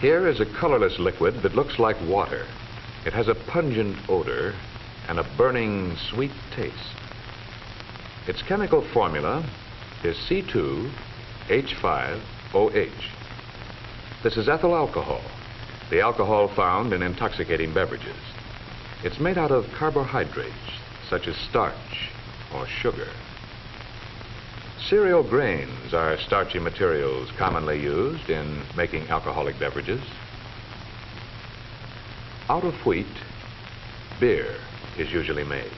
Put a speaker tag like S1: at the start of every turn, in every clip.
S1: Here is a colorless liquid that looks like water. It has a pungent odor and a burning sweet taste. Its chemical formula is C2H5OH. This is ethyl alcohol, the alcohol found in intoxicating beverages. It's made out of carbohydrates, such as starch or sugar. Cereal grains are starchy materials commonly used in making alcoholic beverages. Out of wheat, beer is usually made.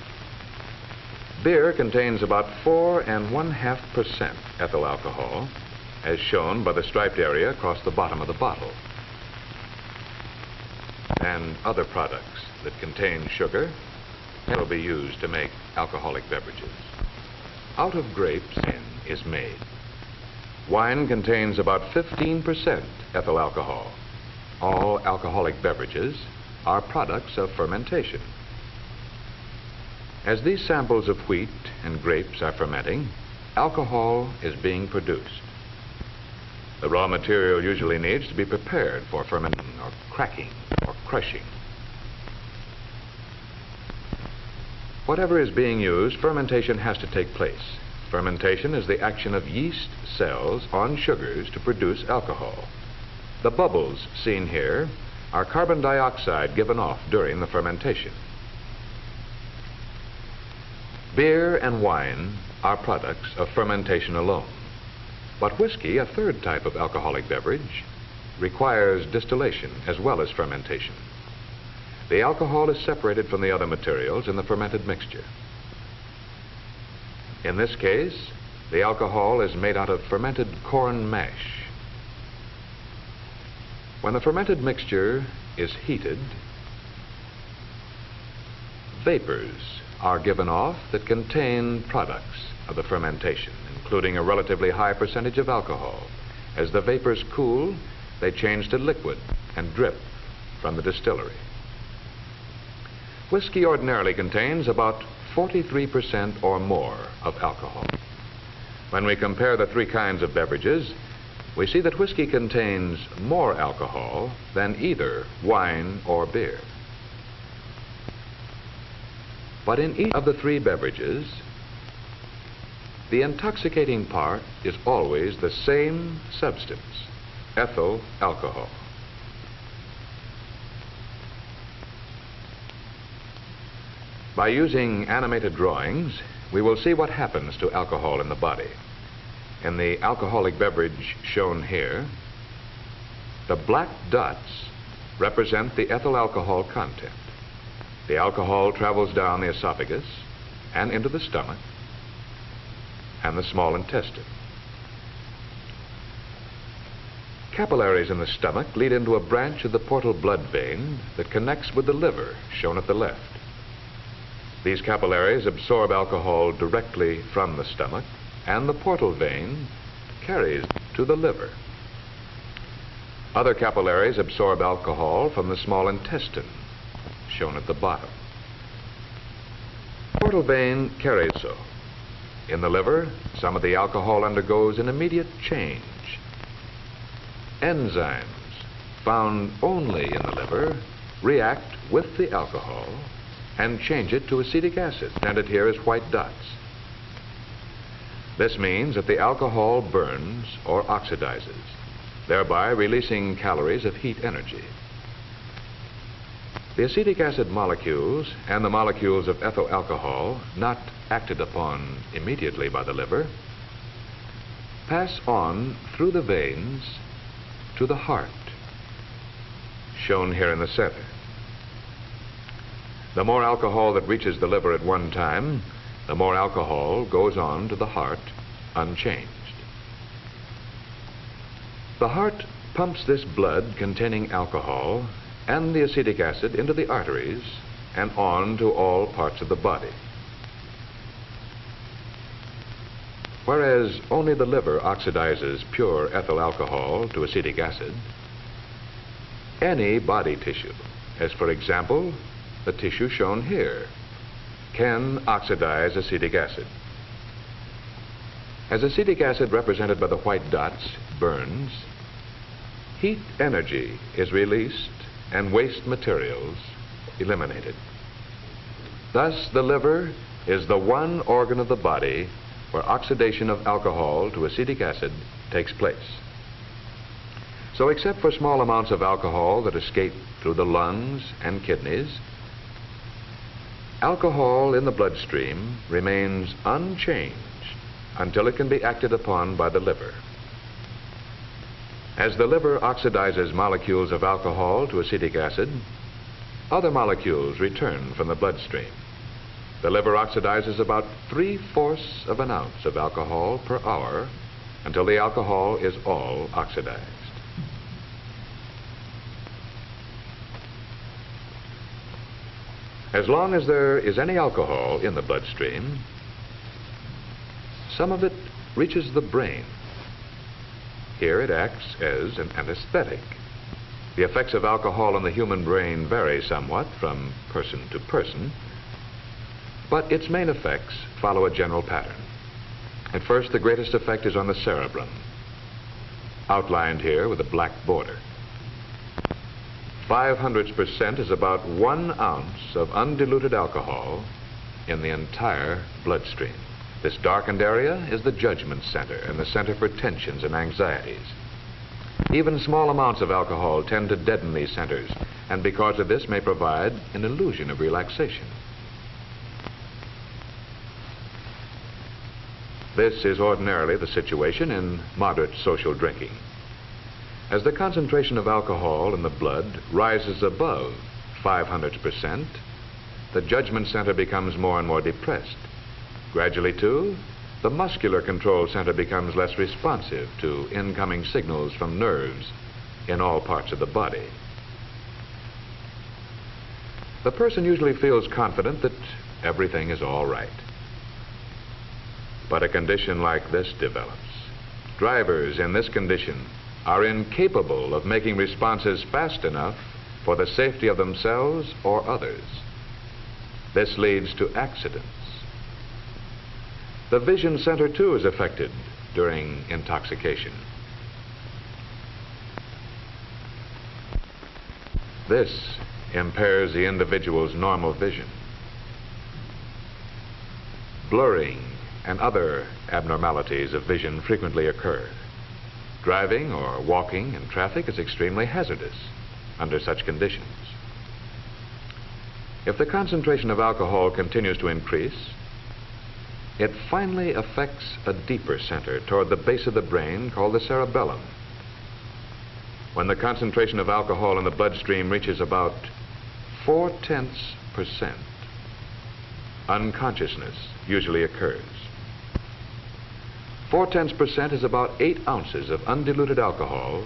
S1: Beer contains about 4.5% ethyl alcohol, as shown by the striped area across the bottom of the bottle. And other products that contain sugar will be used to make alcoholic beverages. Out of grapes, wine is made. Wine contains about 15% ethyl alcohol. All alcoholic beverages are products of fermentation. As these samples of wheat and grapes are fermenting, alcohol is being produced. The raw material usually needs to be prepared for fermenting or cracking or crushing. Whatever is being used, fermentation has to take place. Fermentation is the action of yeast cells on sugars to produce alcohol. The bubbles seen here are carbon dioxide given off during the fermentation. Beer and wine are products of fermentation alone. But whiskey, a third type of alcoholic beverage, requires distillation as well as fermentation. The alcohol is separated from the other materials in the fermented mixture. In this case, the alcohol is made out of fermented corn mash. When the fermented mixture is heated, vapors are given off that contain products of the fermentation, including a relatively high percentage of alcohol. As the vapors cool, they change to liquid and drip from the distillery. Whiskey ordinarily contains about 43% or more of alcohol. When we compare the three kinds of beverages, we see that whiskey contains more alcohol than either wine or beer. But in each of the three beverages, the intoxicating part is always the same substance, ethyl alcohol. By using animated drawings, we will see what happens to alcohol in the body. In the alcoholic beverage shown here, the black dots represent the ethyl alcohol content. The alcohol travels down the esophagus and into the stomach and the small intestine. Capillaries in the stomach lead into a branch of the portal blood vein that connects with the liver, shown at the left. These capillaries absorb alcohol directly from the stomach, and the portal vein carries to the liver. Other capillaries absorb alcohol from the small intestine, shown at the bottom. The portal vein carries so. In the liver, some of the alcohol undergoes an immediate change. Enzymes found only in the liver react with the alcohol and change it to acetic acid, presented here as white dots. This means that the alcohol burns or oxidizes, thereby releasing calories of heat energy. The acetic acid molecules and the molecules of ethyl alcohol, not acted upon immediately by the liver, pass on through the veins to the heart, shown here in the center. The more alcohol that reaches the liver at one time, the more alcohol goes on to the heart unchanged. The heart pumps this blood containing alcohol and the acetic acid into the arteries and on to all parts of the body. Whereas only the liver oxidizes pure ethyl alcohol to acetic acid, any body tissue, as for example, the tissue shown here, can oxidize acetic acid. As acetic acid, represented by the white dots, burns, heat energy is released and waste materials eliminated. Thus, the liver is the one organ of the body where oxidation of alcohol to acetic acid takes place. So, except for small amounts of alcohol that escape through the lungs and kidneys, alcohol in the bloodstream remains unchanged until it can be acted upon by the liver. As the liver oxidizes molecules of alcohol to acetic acid, other molecules return from the bloodstream. The liver oxidizes about 3/4 of an ounce of alcohol per hour until the alcohol is all oxidized. As long as there is any alcohol in the bloodstream, some of it reaches the brain. Here it acts as an anesthetic. The effects of alcohol on the human brain vary somewhat from person to person, but its main effects follow a general pattern. At first, the greatest effect is on the cerebrum, outlined here with a black border. 0.05% is about 1 ounce of undiluted alcohol in the entire bloodstream. This darkened area is the judgment center and the center for tensions and anxieties. Even small amounts of alcohol tend to deaden these centers, and because of this may provide an illusion of relaxation. This is ordinarily the situation in moderate social drinking. As the concentration of alcohol in the blood rises above 0.05%, the judgment center becomes more and more depressed. Gradually, too, the muscular control center becomes less responsive to incoming signals from nerves in all parts of the body. The person usually feels confident that everything is all right. But a condition like this develops. Drivers in this condition are incapable of making responses fast enough for the safety of themselves or others. This leads to accidents. The vision center, too, is affected during intoxication. This impairs the individual's normal vision. Blurring and other abnormalities of vision frequently occur. Driving or walking in traffic is extremely hazardous under such conditions. If the concentration of alcohol continues to increase, it finally affects a deeper center toward the base of the brain called the cerebellum. When the concentration of alcohol in the bloodstream reaches about 0.4%, unconsciousness usually occurs. 0.4% is about 8 ounces of undiluted alcohol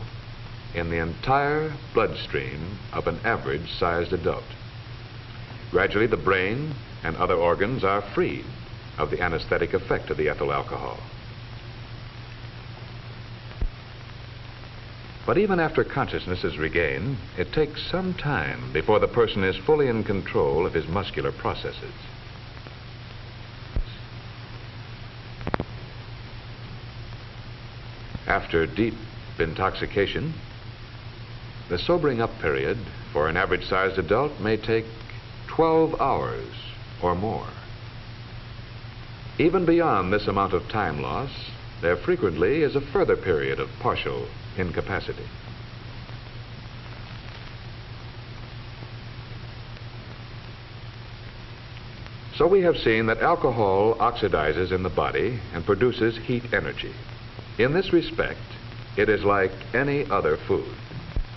S1: in the entire bloodstream of an average-sized adult. Gradually, the brain and other organs are freed of the anesthetic effect of the ethyl alcohol. But even after consciousness is regained, it takes some time before the person is fully in control of his muscular processes. After deep intoxication, the sobering up period for an average-sized adult may take 12 hours or more. Even beyond this amount of time loss, there frequently is a further period of partial incapacity. So we have seen that alcohol oxidizes in the body and produces heat energy. In this respect, it is like any other food.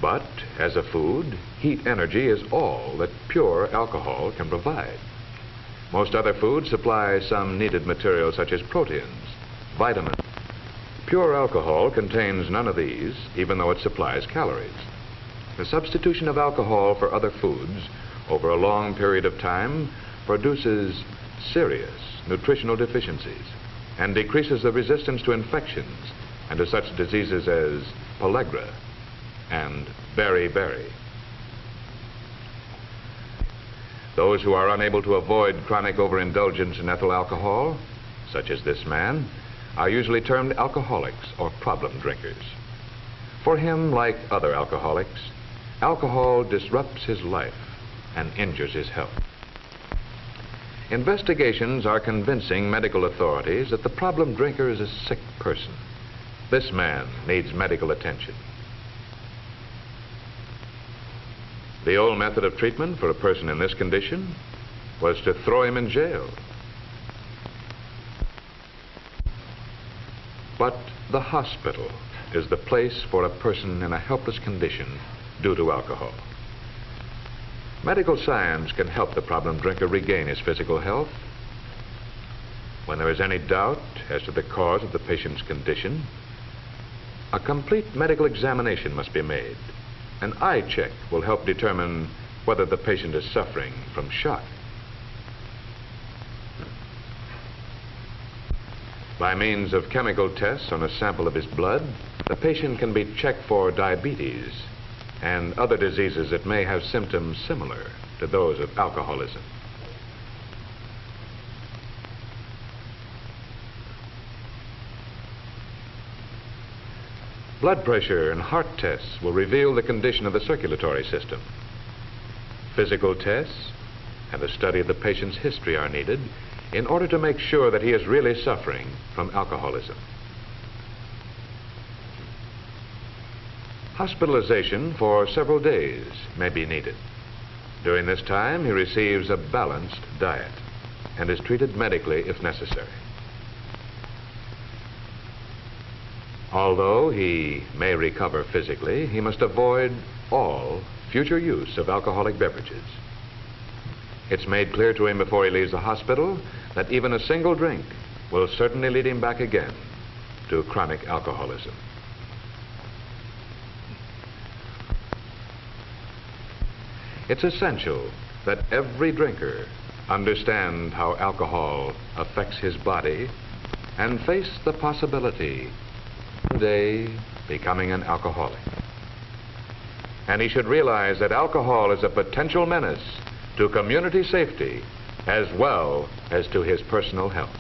S1: But as a food, heat energy is all that pure alcohol can provide. Most other foods supply some needed materials such as proteins, vitamins. Pure alcohol contains none of these, even though it supplies calories. The substitution of alcohol for other foods over a long period of time produces serious nutritional deficiencies and decreases the resistance to infections and to such diseases as pellagra and beriberi. Those who are unable to avoid chronic overindulgence in ethyl alcohol, such as this man, are usually termed alcoholics or problem drinkers. For him, like other alcoholics, alcohol disrupts his life and injures his health. Investigations are convincing medical authorities that the problem drinker is a sick person. This man needs medical attention. The old method of treatment for a person in this condition was to throw him in jail. But the hospital is the place for a person in a helpless condition due to alcohol. Medical science can help the problem drinker regain his physical health. When there is any doubt as to the cause of the patient's condition, a complete medical examination must be made. An eye check will help determine whether the patient is suffering from shock. By means of chemical tests on a sample of his blood, the patient can be checked for diabetes and other diseases that may have symptoms similar to those of alcoholism. Blood pressure and heart tests will reveal the condition of the circulatory system. Physical tests and a study of the patient's history are needed in order to make sure that he is really suffering from alcoholism. Hospitalization for several days may be needed. During this time, he receives a balanced diet and is treated medically if necessary. Although he may recover physically, he must avoid all future use of alcoholic beverages. It's made clear to him before he leaves the hospital that even a single drink will certainly lead him back again to chronic alcoholism. It's essential that every drinker understand how alcohol affects his body and face the possibility of one day becoming an alcoholic. And he should realize that alcohol is a potential menace to community safety as well as to his personal health.